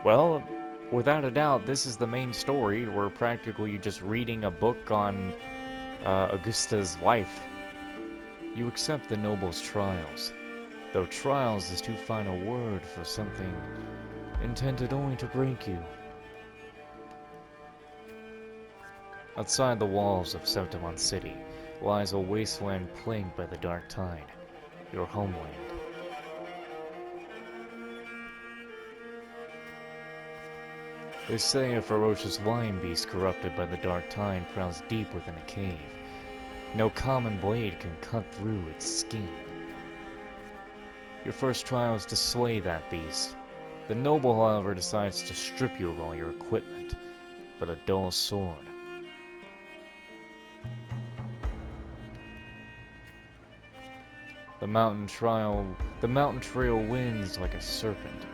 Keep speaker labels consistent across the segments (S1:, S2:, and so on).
S1: Well, without a doubt, this is the main story. We're practically just reading a book on Augusta's life. You accept the noble's trials, though trials is too fine a word for something intended only to break you. Outside the walls of Septimon City lies a wasteland plagued by the dark tide, your homeland. They say a ferocious lion beast corrupted by the dark tide prowls deep within a cave. No common blade can cut through its skin. Your first trial is to slay that beast. The noble, however, decides to strip you of all your equipment, but a dull sword. The mountain trail winds like a serpent.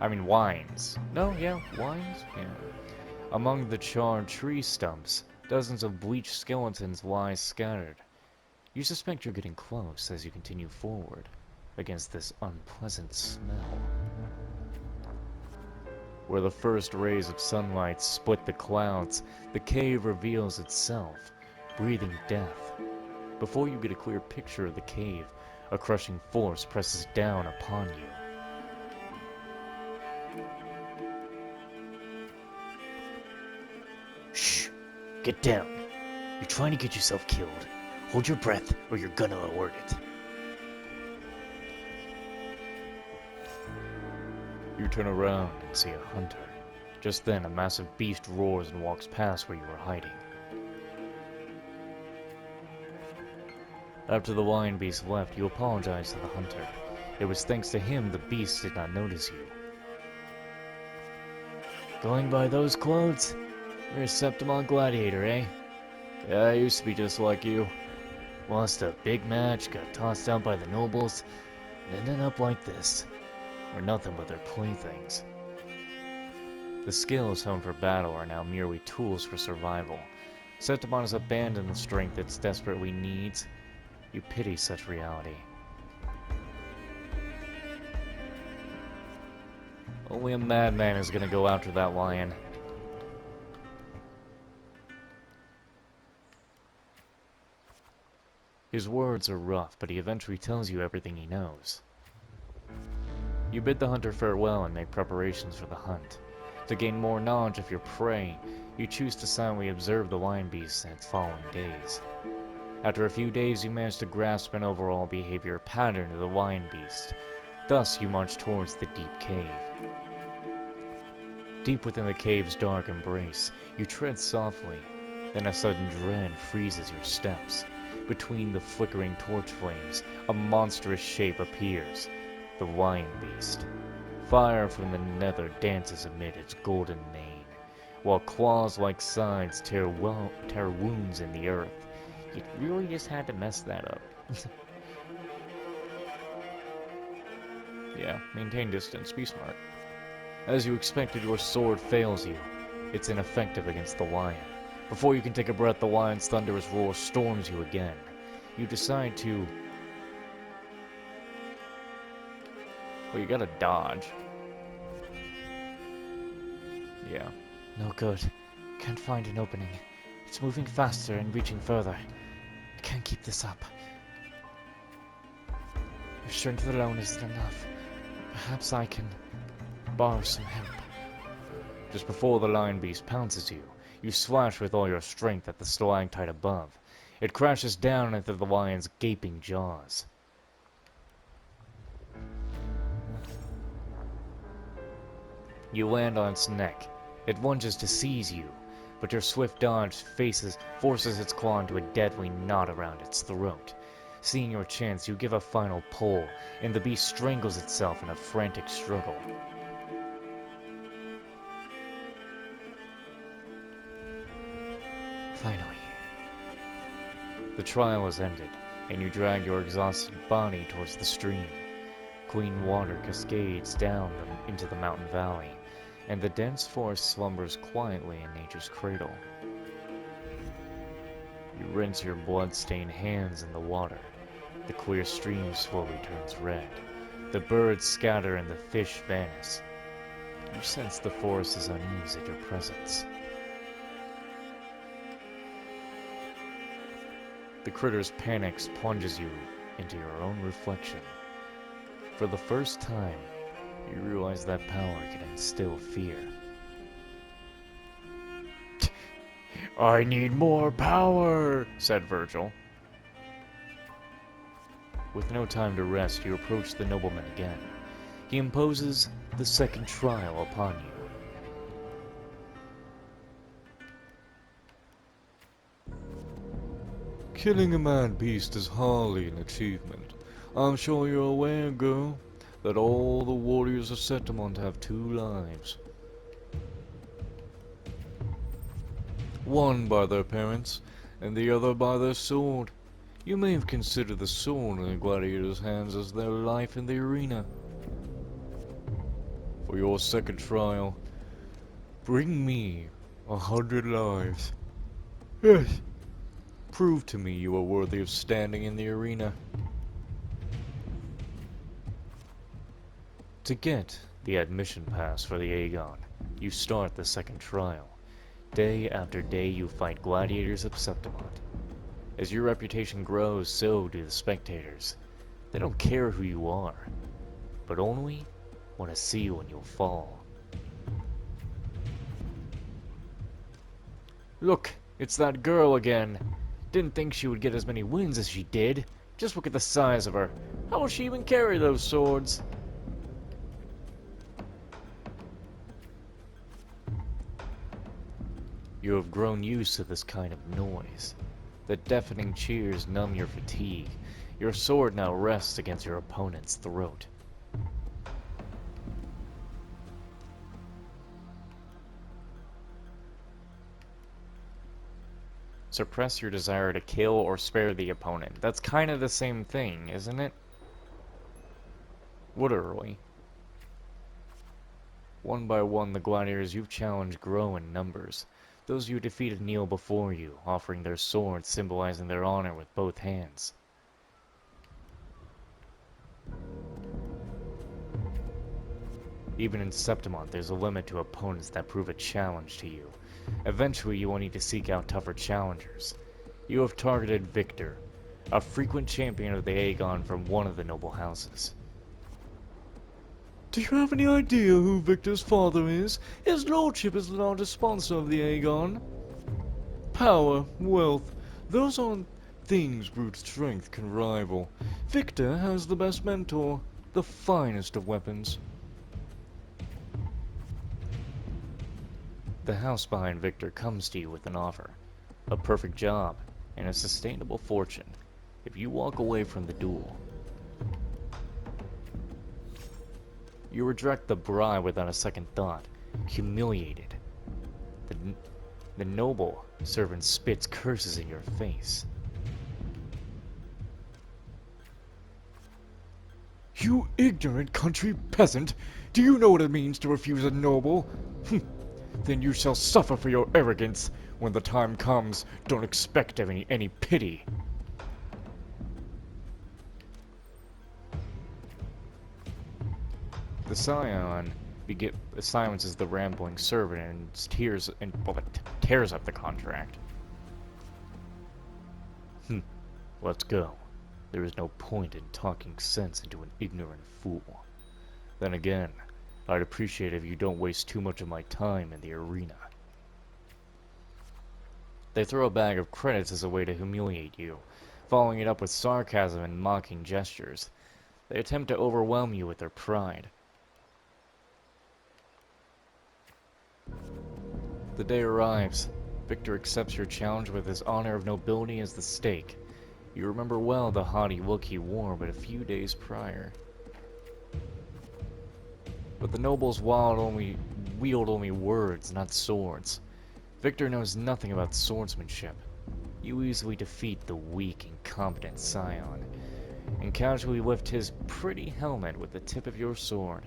S1: Winds. No, yeah, winds? Yeah. Among the charred tree stumps, dozens of bleached skeletons lie scattered. You suspect you're getting close as you continue forward, against this unpleasant smell. Where the first rays of sunlight split the clouds, the cave reveals itself, breathing death. Before you get a clear picture of the cave, a crushing force presses down upon you.
S2: Shh! Get down. You're trying to get yourself killed. Hold your breath or you're gonna award it.
S1: You turn around and see a hunter. Just then, a massive beast roars and walks past where you were hiding. After the lion beast left, you apologize to the hunter. It was thanks to him the beast did not notice you.
S2: Going by those clothes? You're a Septimon gladiator, eh?
S1: Yeah, I used to be just like you.
S2: Lost a big match, got tossed out by the nobles, and ended up like this. We're nothing but their playthings.
S1: The skills honed for battle are now merely tools for survival. Septimon has abandoned the strength it desperately needs. You pity such reality. Only a madman is gonna go after that lion. His words are rough, but he eventually tells you everything he knows. You bid the hunter farewell and make preparations for the hunt. To gain more knowledge of your prey, you choose to silently observe the lion beast in its following days. After a few days, you manage to grasp an overall behavior pattern of the lion beast. Thus, you march towards the deep cave. Deep within the cave's dark embrace, you tread softly. Then a sudden dread freezes your steps. Between the flickering torch flames, a monstrous shape appears. The lion beast. Fire from the nether dances amid its golden mane, while claws like scythes tear wounds in the earth. You really just had to mess that up. Yeah, maintain distance, be smart. As you expected, your sword fails you. It's ineffective against the lion. Before you can take a breath, the lion's thunderous roar storms you again. You decide to... Well, you gotta dodge. Yeah.
S2: No good. Can't find an opening. It's moving faster and reaching further. I can't keep this up. Your strength alone isn't enough. Perhaps I can borrow some help.
S1: Just before the lion beast pounces you, you slash with all your strength at the stalactite above. It crashes down into the lion's gaping jaws. You land on its neck. It lunges to seize you, but your swift dodge forces its claw into a deadly knot around its throat. Seeing your chance, you give a final pull, and the beast strangles itself in a frantic struggle.
S2: Finally.
S1: The trial is ended, and you drag your exhausted body towards the stream. Clean water cascades down into the mountain valley, and the dense forest slumbers quietly in nature's cradle. You rinse your blood-stained hands in the water. The clear stream slowly turns red. The birds scatter and the fish vanish. You sense the forest is uneasy at your presence. The critter's panic plunges you into your own reflection. For the first time, you realize that power can instill fear. "I need more power," said Virgil. With no time to rest, you approach the nobleman again. He imposes the second trial upon you.
S3: Killing a mad beast is hardly an achievement. I'm sure you're aware, girl, that all the warriors of Settlement have 2 lives. One by their parents, and the other by their sword. You may have considered the sword in the gladiator's hands as their life in the arena. For your second trial, bring me 100 lives. Yes. Prove to me you are worthy of standing in the arena.
S1: To get the admission pass for the Aegon, you start the second trial. Day after day you fight gladiators of Septimont. As your reputation grows, so do the spectators. They don't care who you are, but only want to see when you'll fall. Look, it's that girl again. Didn't think she would get as many wins as she did. Just look at the size of her. How will she even carry those swords? You have grown used to this kind of noise. The deafening cheers numb your fatigue. Your sword now rests against your opponent's throat. Suppress your desire to kill or spare the opponent. That's kind of the same thing, isn't it? Literally. One by one, the gladiators you've challenged grow in numbers. Those you defeated kneel before you, offering their swords, symbolizing their honor with both hands. Even in Septimont, there's a limit to opponents that prove a challenge to you. Eventually, you will need to seek out tougher challengers. You have targeted Victor, a frequent champion of the Aegon from one of the noble houses.
S3: Do you have any idea who Victor's father is? His lordship is the largest sponsor of the Aegon. Power, wealth, those aren't things brute strength can rival. Victor has the best mentor, the finest of weapons.
S1: The house behind Victor comes to you with an offer. A perfect job, and a sustainable fortune, if you walk away from the duel. You reject the bribe without a second thought, humiliated. The noble servant spits curses in your face.
S3: You ignorant country peasant! Do you know what it means to refuse a noble? Then you shall suffer for your arrogance. When the time comes, don't expect any pity.
S1: The scion silences the rambling servant and tears up the contract. Let's go. There is no point in talking sense into an ignorant fool. Then again, I'd appreciate if you don't waste too much of my time in the arena. They throw a bag of credits as a way to humiliate you, following it up with sarcasm and mocking gestures. They attempt to overwhelm you with their pride. The day arrives. Victor accepts your challenge with his honor of nobility as the stake. You remember well the haughty look he wore but a few days prior. But the nobles wield only words, not swords. Victor knows nothing about swordsmanship. You easily defeat the weak, incompetent scion, and casually lift his pretty helmet with the tip of your sword.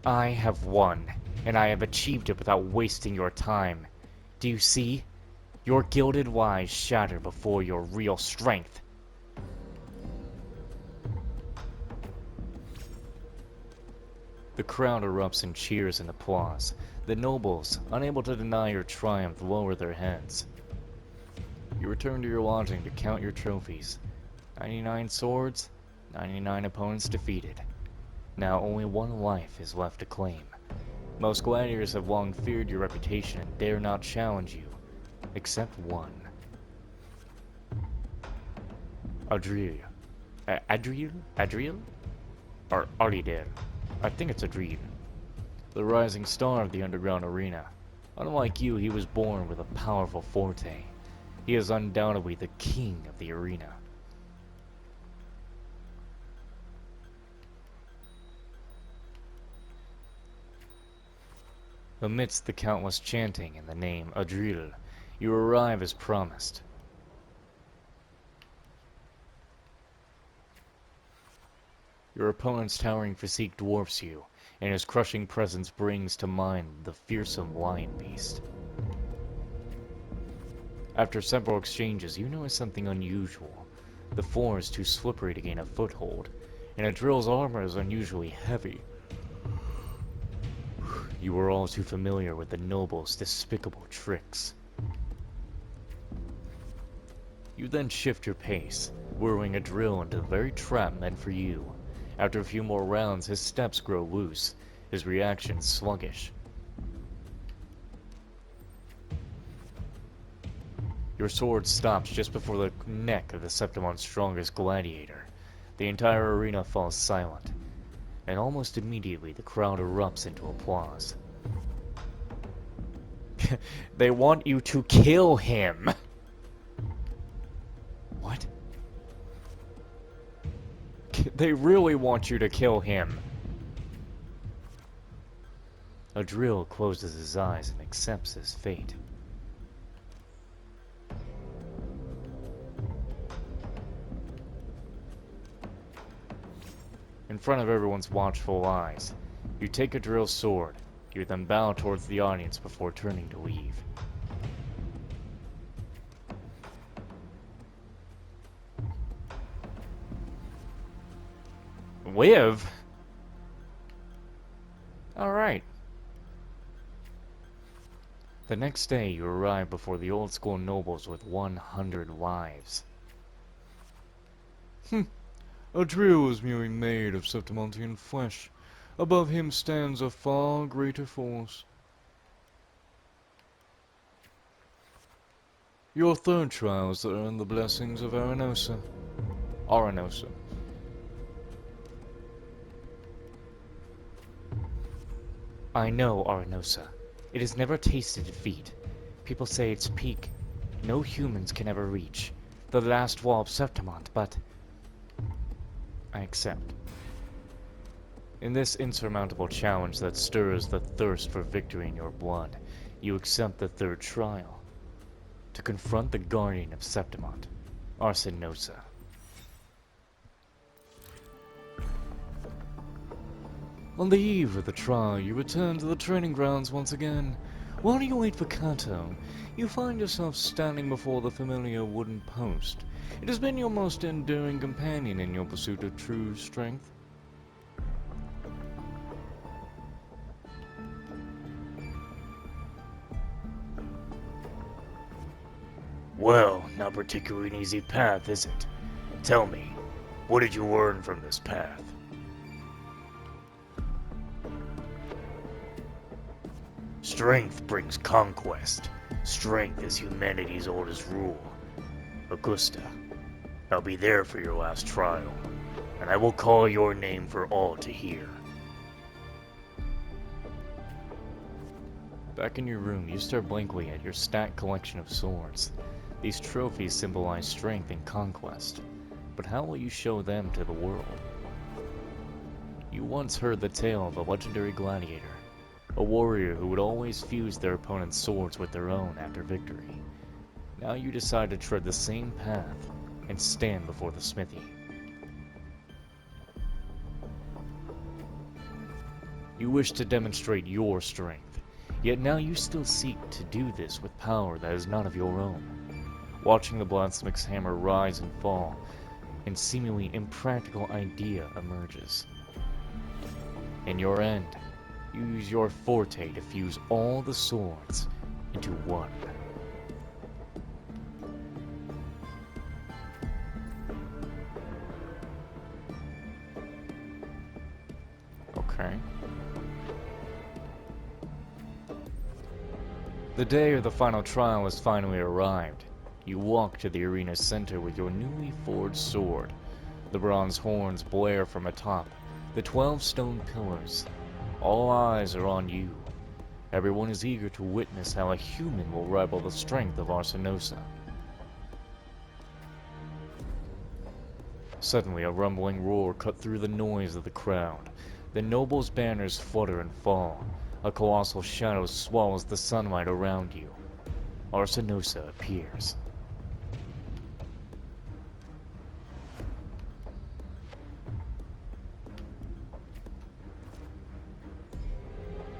S1: I have won, and I have achieved it without wasting your time. Do you see? Your gilded lies shatter before your real strength. The crowd erupts in cheers and applause. The nobles, unable to deny your triumph, lower their heads. You return to your lodging to count your trophies. 99 swords, 99 opponents defeated. Now only one life is left to claim. Most gladiators have long feared your reputation and dare not challenge you, except one. Adriel. Adriel? Or Aridel. I think it's Adriel. The rising star of the underground arena. Unlike you, he was born with a powerful forte. He is undoubtedly the king of the arena. Amidst the countless chanting in the name Adriel, you arrive as promised. Your opponent's towering physique dwarfs you, and his crushing presence brings to mind the fearsome lion beast. After several exchanges, you notice something unusual. The floor is too slippery to gain a foothold, and Adriel's armor is unusually heavy. You are all too familiar with the noble's despicable tricks. You then shift your pace, luring Adriel into the very trap meant for you. After a few more rounds, his steps grow loose, his reactions sluggish. Your sword stops just before the neck of the Septimon's strongest gladiator. The entire arena falls silent, and almost immediately the crowd erupts into applause. They want you to kill him! What? They really want you to kill him! Adriel closes his eyes and accepts his fate. In front of everyone's watchful eyes, you take Adriel's sword. You then bow towards the audience before turning to leave. Live? Alright. The next day, you arrive before the old school nobles with 100 lives.
S3: Adriel was merely made of Septimontian flesh. Above him stands a far greater force. Your third trial is to earn the blessings of Arenosa.
S1: I know Arenosa. It has never tasted defeat. People say its peak no humans can ever reach. The last wall of Septimont, but I accept. In this insurmountable challenge that stirs the thirst for victory in your blood, you accept the third trial. To confront the guardian of Septimont, Arsenosa.
S3: On the eve of the trial, you return to the training grounds once again. While you wait for Kato, you find yourself standing before the familiar wooden post. It has been your most enduring companion in your pursuit of true strength.
S2: Well, not particularly an easy path, is it? Tell me, what did you learn from this path? Strength brings conquest. Strength is humanity's oldest rule. Augusta, I'll be there for your last trial, and I will call your name for all to hear.
S1: Back in your room, you stare blankly at your stacked collection of swords. These trophies symbolize strength and conquest, but how will you show them to the world? You once heard the tale of a legendary gladiator, a warrior who would always fuse their opponent's swords with their own after victory. Now you decide to tread the same path and stand before the smithy. You wish to demonstrate your strength. Yet now you still seek to do this with power that is not of your own. Watching the blacksmith's hammer rise and fall, a seemingly impractical idea emerges. In your end, you use your forte to fuse all the swords into one. Okay. The day of the final trial has finally arrived. You walk to the arena's center with your newly forged sword. The bronze horns blare from atop the 12 stone pillars. All eyes are on you. Everyone is eager to witness how a human will rival the strength of Arsinosa. Suddenly, a rumbling roar cut through the noise of the crowd. The nobles' banners flutter and fall. A colossal shadow swallows the sunlight around you. Arsinosa appears.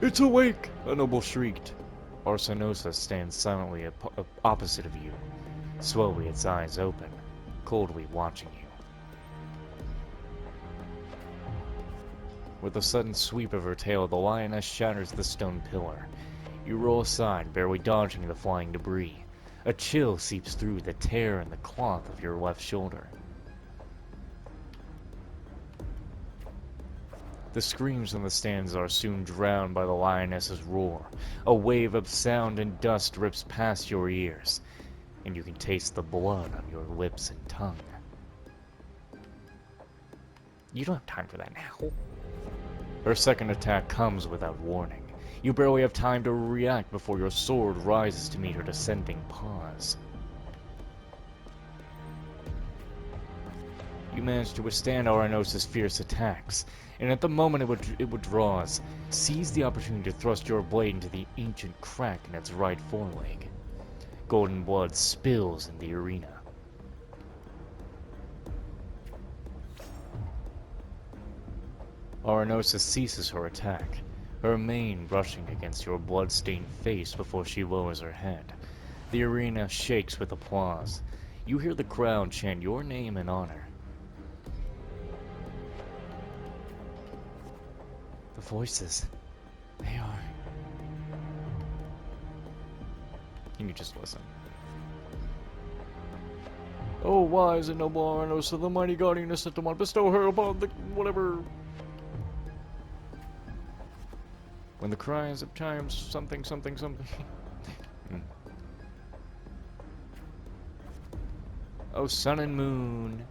S3: It's awake!
S1: A noble shrieked. Arsinosa stands silently opposite of you. Slowly its eyes open, coldly watching you. With a sudden sweep of her tail, the lioness shatters the stone pillar. You roll aside, barely dodging the flying debris. A chill seeps through the tear in the cloth of your left shoulder. The screams in the stands are soon drowned by the lioness's roar. A wave of sound and dust rips past your ears, and you can taste the blood on your lips and tongue. You don't have time for that now. Her second attack comes without warning. You barely have time to react before your sword rises to meet her descending paws. You manage to withstand Auranosa's fierce attacks, and at the moment it withdraws, seize the opportunity to thrust your blade into the ancient crack in its right foreleg. Golden blood spills in the arena. Auranosa ceases her attack, her mane brushing against your blood-stained face before she lowers her head. The arena shakes with applause. You hear the crowd chant your name and honor. The voices, they are... Can you just listen?
S3: Oh, wise and noble Auranosa, the mighty guardian is sent to bestow her upon the whatever.
S1: When the cries of chimes something. Oh, sun and moon.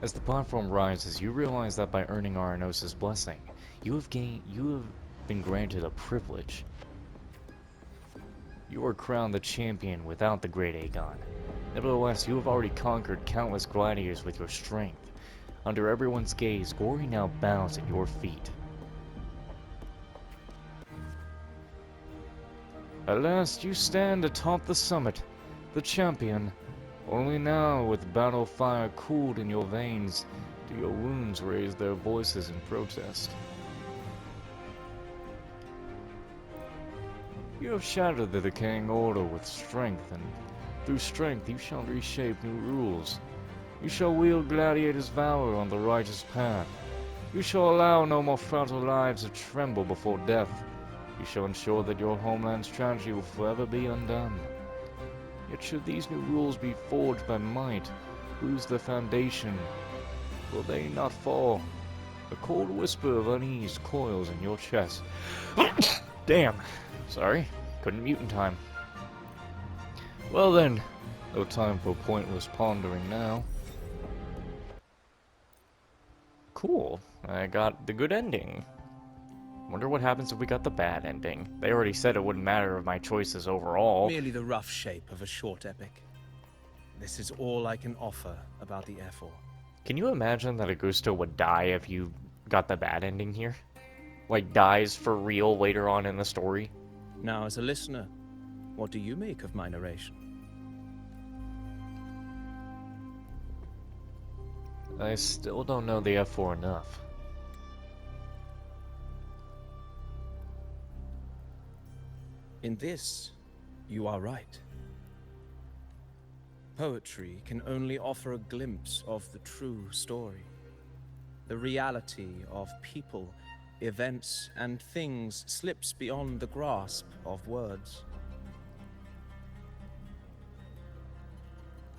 S1: As the platform rises, you realize that by earning Auranosa's blessing, you have been granted a privilege. You are crowned the champion without the great Aegon. Nevertheless, you have already conquered countless gladiators with your strength. Under everyone's gaze, glory now bows at your feet. At last you stand atop the summit, the champion. Only now, with battle fire cooled in your veins, do your wounds raise their voices in protest. You have shattered the decaying order with strength, and through strength you shall reshape new rules. You shall wield gladiators' valor on the righteous path. You shall allow no more fragile lives to tremble before death. You shall ensure that your homeland's tragedy will forever be undone. Yet should these new rules be forged by might, lose their foundation, will they not fall? A cold whisper of unease coils in your chest. Damn. Sorry, couldn't mute in time. Well then, no time for pointless pondering now. Cool, I got the good ending. Wonder what happens if we got the bad ending. They already said it wouldn't matter of my choices overall.
S4: Merely the rough shape of a short epic. This is all I can offer about the F4.
S1: Can you imagine that Augusta would die if you got the bad ending here? Like, dies for real later on in the story?
S4: Now, as a listener, what do you make of my narration?
S1: I still don't know the F4 enough.
S4: In this, you are right. Poetry can only offer a glimpse of the true story. The reality of people, events, and things slips beyond the grasp of words.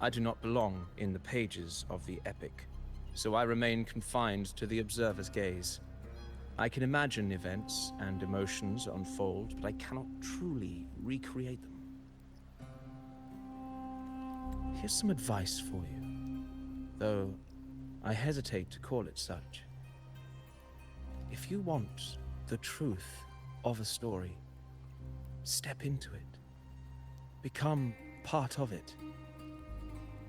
S4: I do not belong in the pages of the epic, so I remain confined to the observer's gaze. I can imagine events and emotions unfold, but I cannot truly recreate them. Here's some advice for you, though I hesitate to call it such. If you want the truth of a story, step into it. Become part of it.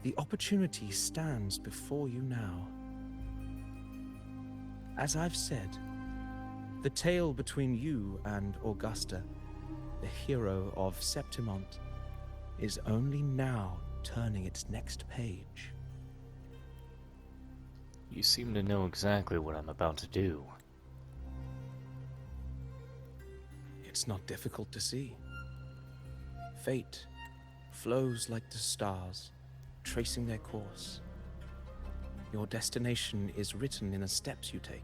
S4: The opportunity stands before you now. As I've said, the tale between you and Augusta, the hero of Septimont, is only now turning its next page.
S1: You seem to know exactly what I'm about to do.
S4: It's not difficult to see. Fate flows like the stars, tracing their course. Your destination is written in the steps you take.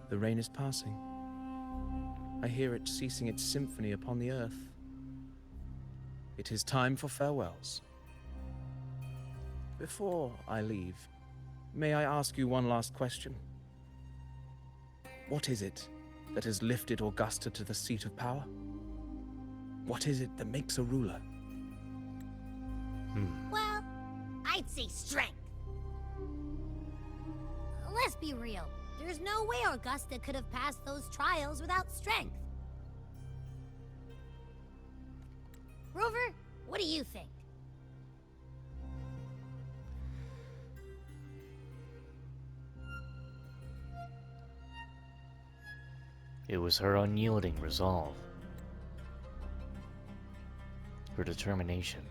S4: The rain is passing. I hear it ceasing its symphony upon the earth. It is time for farewells. Before I leave, may I ask you one last question? What is it that has lifted Augusta to the seat of power? What is it that makes a ruler?
S5: Well, I'd say strength. Let's be real. There's no way Augusta could have passed those trials without strength. Rover, what do you think?
S1: It was her unyielding resolve. Her determination.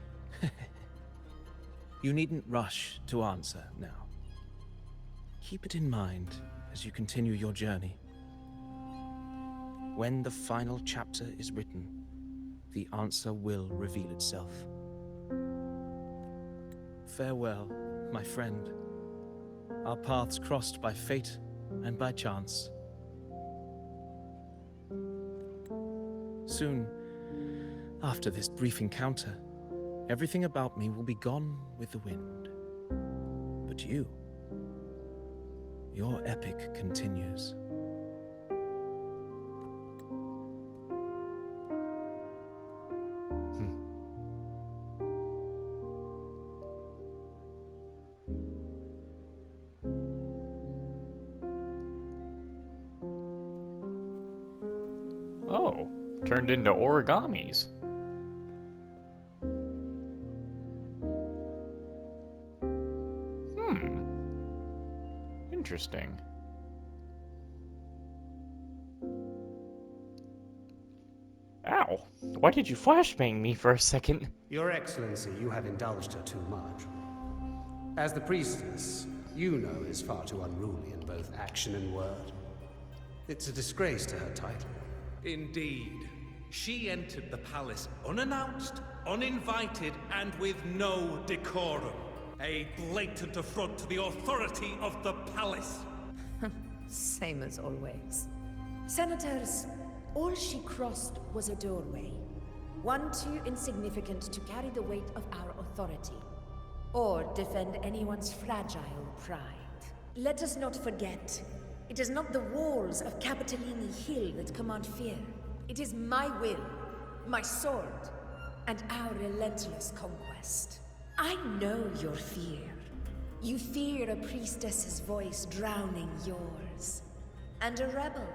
S4: You needn't rush to answer now. Keep it in mind as you continue your journey. When the final chapter is written, the answer will reveal itself. Farewell, my friend. Our paths crossed by fate and by chance. Soon, after this brief encounter, everything about me will be gone with the wind. But you, your epic continues.
S1: Oh, turned into origamis. Interesting. Ow. Why did you flashbang me for a second?
S6: Your Excellency, you have indulged her too much. As the priestess, you know is far too unruly in both action and word. It's a disgrace to her title.
S7: Indeed. She entered the palace unannounced, uninvited, and with no decorum. A blatant affront to the authority of the palace.
S8: Same as always. Senators, all she crossed was a doorway. One too insignificant to carry the weight of our authority, or defend anyone's fragile pride. Let us not forget, it is not the walls of Capitolini Hill that command fear. It is my will, my sword, and our relentless conquest. I know your fear. You fear a priestess's voice drowning yours, and a rebel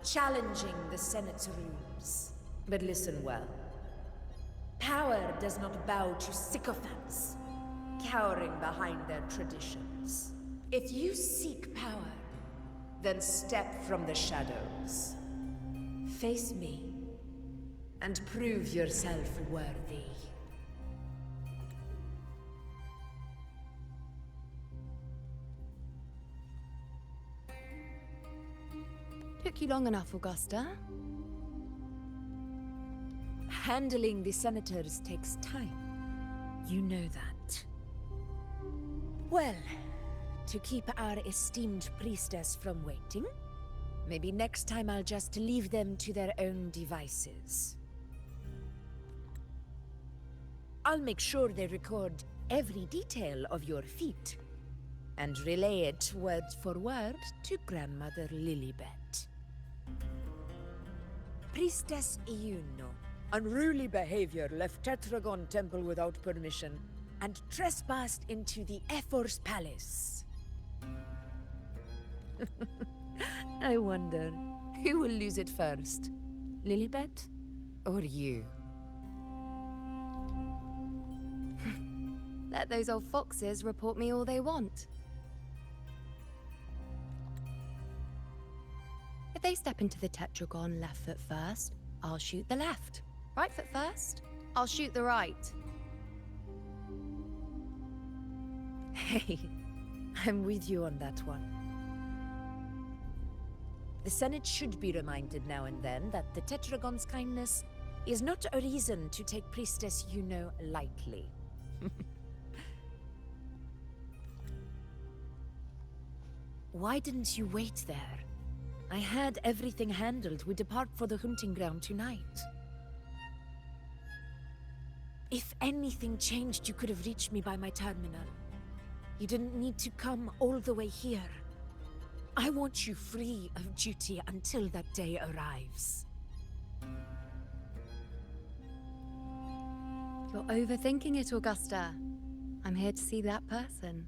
S8: challenging the Senate's rules. But listen well. Power does not bow to sycophants, cowering behind their traditions. If you seek power, then step from the shadows. Face me, and prove yourself worthy.
S9: you long enough, Augusta.
S8: Handling the senators takes time. You know that. Well, to keep our esteemed priestess from waiting, maybe next time I'll just leave them to their own devices. I'll make sure they record every detail of your feat and relay it word for word to Grandmother Lilibet. Priestess Iuno. Unruly behavior left Tetragon Temple without permission and trespassed into the Ephor's palace. I wonder, who will lose it first? Lilibet or you?
S9: Let those old foxes report me all they want. If they step into the tetragon left foot first, I'll shoot the left. Right foot first, I'll shoot the right.
S8: Hey, I'm with you on that one. The Senate should be reminded now and then that the Tetragon's kindness is not a reason to take Priestess Yuno lightly. Why didn't you wait there? I had everything handled. We depart for the hunting ground tonight. If anything changed, you could have reached me by my terminal. You didn't need to come all the way here. I want you free of duty until that day arrives.
S9: You're overthinking it, Augusta. I'm here to see that person.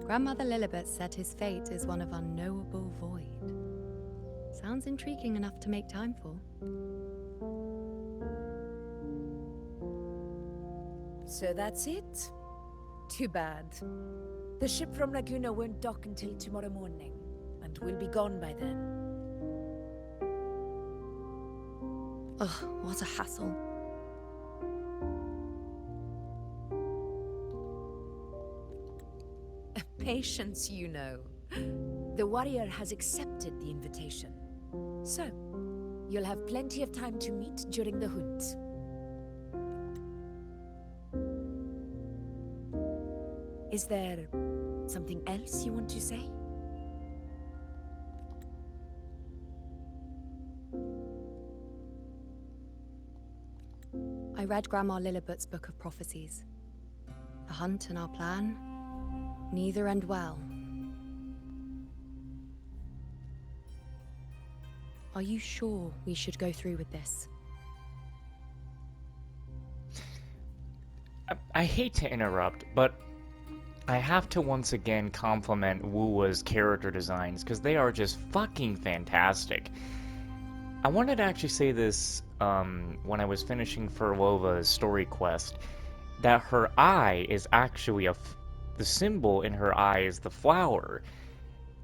S9: Grandmother Lilibet said his fate is one of unknowable void. Sounds intriguing enough to make time for.
S8: So that's it? Too bad. The ship from Laguna won't dock until tomorrow morning, and we'll be gone by then.
S9: Ugh, what a hassle.
S8: Patience, you know. The warrior has accepted the invitation. So, you'll have plenty of time to meet during the hunt. Is there something else you want to say?
S9: I read Grandma Lilibet's Book of Prophecies. The hunt and our plan, neither end well. Are you sure we should go through with this?
S1: I hate to interrupt, but I have to once again compliment Wuwa's character designs, because they are just fucking fantastic. I wanted to actually say this when I was finishing Furlova's story quest, that her eye is actually the symbol in her eye is the flower.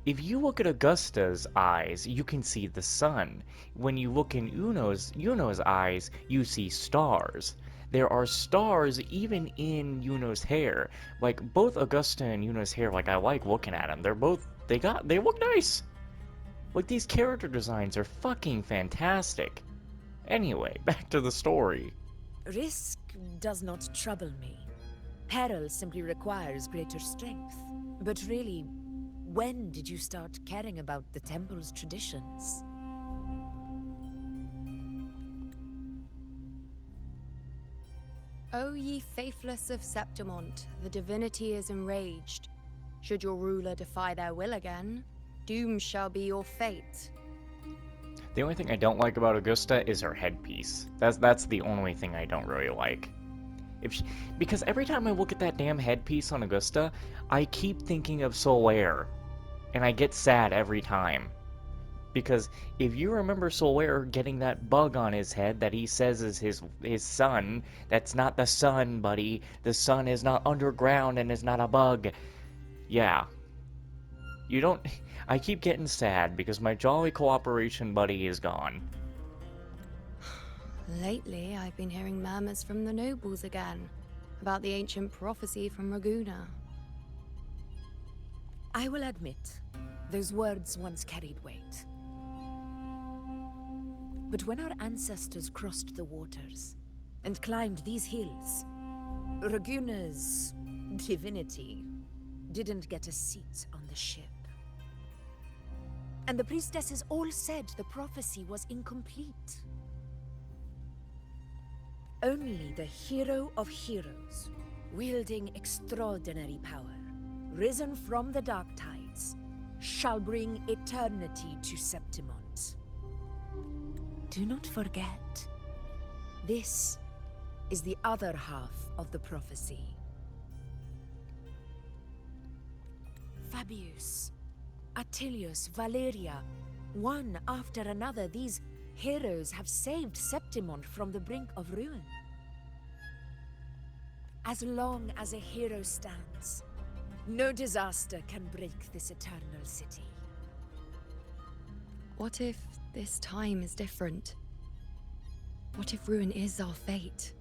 S1: If you look at Augusta's eyes, you can see the sun. When you look in Yuno's eyes, you see stars. There are stars even in Yuno's hair. Like, both Augusta and Yuno's hair, like, I like looking at them. They look nice. Like, these character designs are fucking fantastic. Anyway, back to the story.
S8: Risk does not trouble me. Peril simply requires greater strength. But really, when did you start caring about the temple's traditions?
S9: O ye faithless of Septimont, the divinity is enraged. Should your ruler defy their will again, doom shall be your fate.
S1: The only thing I don't like about Augusta is her headpiece. That's the only thing I don't really like. Because every time I look at that damn headpiece on Augusta, I keep thinking of Solaire. And I get sad every time. Because if you remember Solaire getting that bug on his head that he says is his sun, that's not the sun, buddy. The sun is not underground and is not a bug. Yeah. I keep getting sad because my jolly cooperation buddy is gone.
S9: Lately, I've been hearing murmurs from the nobles again, about the ancient prophecy from Raguna.
S8: I will admit, those words once carried weight. But when our ancestors crossed the waters and climbed these hills, Raguna's divinity didn't get a seat on the ship. And the priestesses all said the prophecy was incomplete. Only the hero of heroes, wielding extraordinary power, risen from the dark tides, shall bring eternity to Septimont. Do not forget, this is the other half of the prophecy. Fabius, Attilius, Valeria, one after another, these heroes have saved Septimont from the brink of ruin. As long as a hero stands, no disaster can break this eternal city.
S9: What if this time is different? What if ruin is our fate?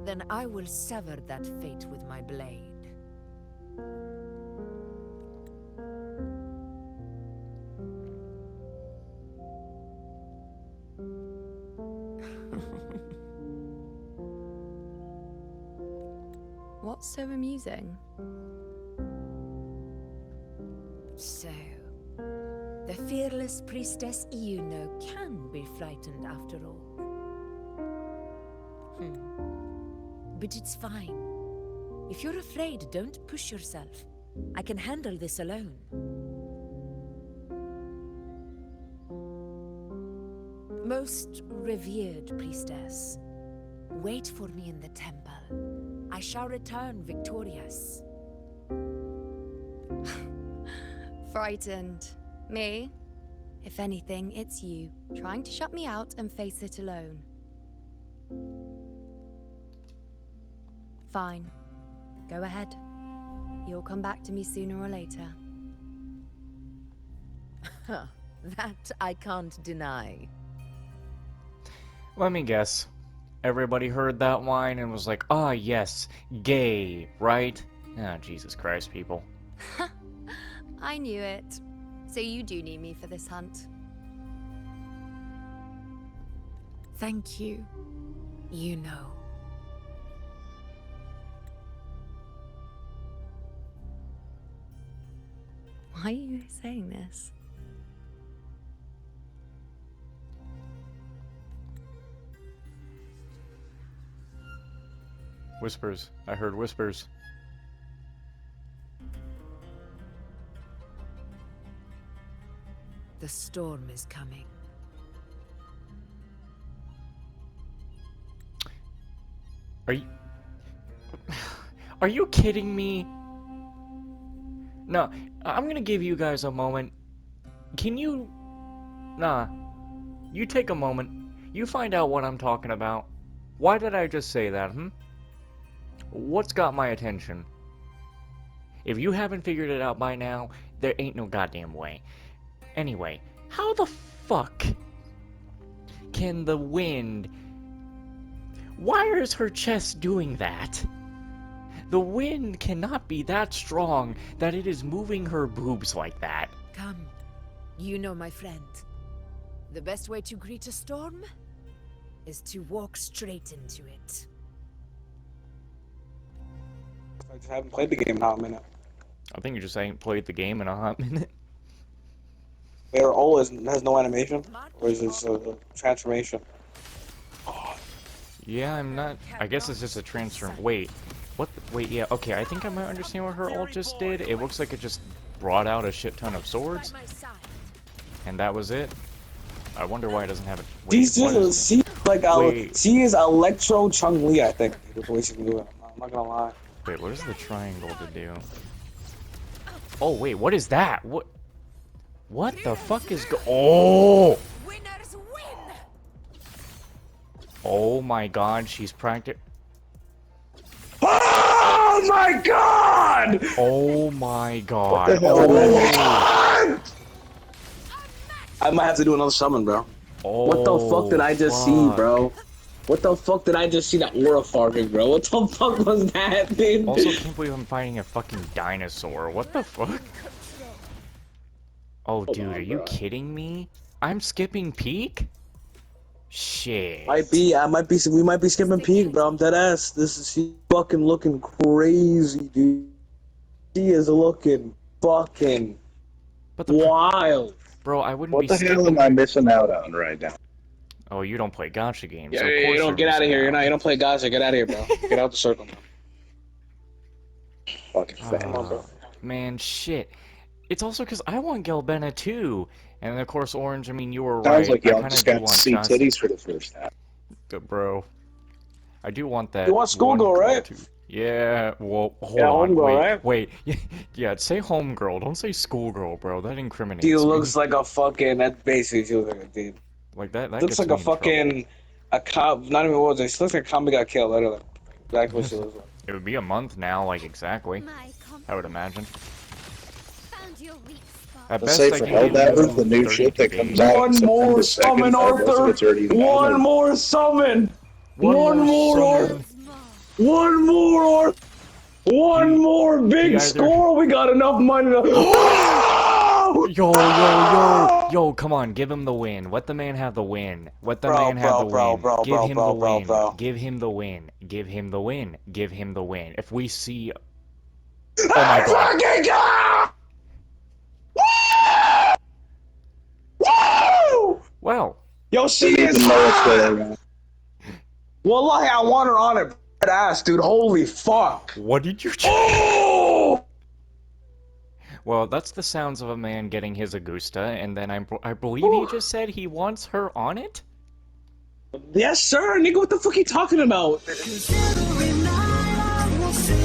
S8: Then I will sever that fate with my blade.
S9: What's so amusing?
S8: So, the fearless priestess Iuno can be frightened after all. But it's fine. If you're afraid, don't push yourself. I can handle this alone. Most revered priestess, wait for me in the temple. I shall return victorious.
S9: Frightened. Me? If anything, it's you, trying to shut me out and face it alone. Fine. Go ahead. You'll come back to me sooner or later.
S8: That I can't deny.
S1: Let me guess. Everybody heard that line and was like, ah, yes, gay, right? Ah, Jesus Christ, people.
S9: I knew it. So you do need me for this hunt.
S8: Thank you. You know.
S9: Why are you saying this?
S1: Whispers. I heard whispers.
S8: The storm is coming.
S1: Are you kidding me? No, I'm gonna give you guys a moment. Can you... Nah. You take a moment. You find out what I'm talking about. Why did I just say that, What's got my attention? If you haven't figured it out by now, there ain't no goddamn way. Anyway, how the fuck can the wind... Why is her chest doing that? The wind cannot be that strong that it is moving her boobs like that.
S8: Come. You know, my friend. The best way to greet a storm is to walk straight into it.
S10: I just haven't played the game in a hot minute.
S1: I think you just ain't played the game in a hot minute.
S10: Their ult has no animation, or is this a transformation?
S1: Yeah, I'm not... I guess it's just a transform... Wait. What? Wait, yeah, okay, I think I might understand what her ult just did. It looks like it just brought out a shit ton of swords. And that was it. I wonder why it doesn't have it.
S10: She is Electro Chung-Li, I think. The way she can do it. I'm not gonna lie.
S1: Wait, what is the triangle to do? Oh, wait, what is that? What the fuck is Oh!
S8: Winners win!
S1: Oh my god, she's practic...
S10: Oh my god!
S1: Oh my god.
S10: What the hell? Oh god! I might have to do another summon, bro.
S1: Oh,
S10: what the fuck did I just see, bro? What the fuck did I just see that aura farting, bro? What the fuck was that, dude?
S1: Also, can't believe I'm fighting a fucking dinosaur. What the fuck? Oh, dude, are you kidding me? I'm skipping peak? Shit.
S10: We might be skipping peak, bro. I'm dead ass. She's fucking looking crazy, dude. She is looking fucking wild.
S1: Bro, I wouldn't
S11: What
S1: be
S11: the
S1: skipping.
S11: hell am I missing out on right now?
S1: Oh, you don't play gacha games.
S10: Yeah,
S1: So of
S10: you
S1: course
S10: don't
S1: you're
S10: get out of
S1: missing
S10: here.
S1: out.
S10: You don't play gacha. Get out of here, bro. Get out the circle, man.
S11: Fucking fat.
S1: Man, shit. It's also because I want Galbena too. And then, of course, Orange, I mean, you were
S11: Sounds
S1: right.
S11: like
S1: I
S11: y'all
S1: kind
S11: just
S1: of do
S11: got to
S1: want
S11: see
S1: Shasta.
S11: titties for the first time.
S1: Bro. I do want that.
S10: You want schoolgirl,
S1: one girl
S10: right?
S1: too. Yeah, well, hold
S10: Yeah,
S1: on.
S10: homegirl,
S1: Wait,
S10: right?
S1: wait. Yeah, say homegirl. Don't say schoolgirl, bro. That incriminates
S10: She
S1: me.
S10: looks like a fucking. That basically she looks like a dude.
S1: Like that
S10: Looks
S1: gets
S10: like
S1: me
S10: a
S1: in trouble.
S10: fucking. A cop. Not even what was it? She looks like a comic got killed. Literally. Exactly what she looks like.
S1: It would be a month now, like exactly. I would imagine.
S5: Found your weak spot.
S1: At
S11: Let's
S1: best,
S11: say
S1: I
S11: for
S1: can give
S11: Helldiver,
S1: you
S11: the new
S1: 32
S11: shit that
S1: days.
S11: comes out
S10: One
S11: September
S10: more
S11: 2nd,
S10: summon,
S11: most of
S10: Arthur!
S11: it's already done.
S10: One more summon! One more,
S1: summon.
S10: One more, Arthur! One more big
S1: either-
S10: score! We got enough money to.
S1: Yo, come on, give him the win. Let the man have the win. Let the
S10: Bro,
S1: man have the
S10: bro,
S1: win.
S10: bro,
S1: Give
S10: bro,
S1: him
S10: bro,
S1: the
S10: bro,
S1: win.
S10: bro.
S1: Give him the win. Give him the win. Give him the win. If we see... Oh my god.
S10: Fucking go! Woo!
S1: Well,
S10: Yo, she is hot! Wallahi, I want her on it. Ass, dude. Holy fuck.
S1: what did you...
S10: Oh!
S1: Well, that's the sounds of a man getting his Augusta, and then I believe he just said he wants her on it?
S10: Yes, sir. Nigga, what the fuck are you talking about?
S12: Every night I will sing.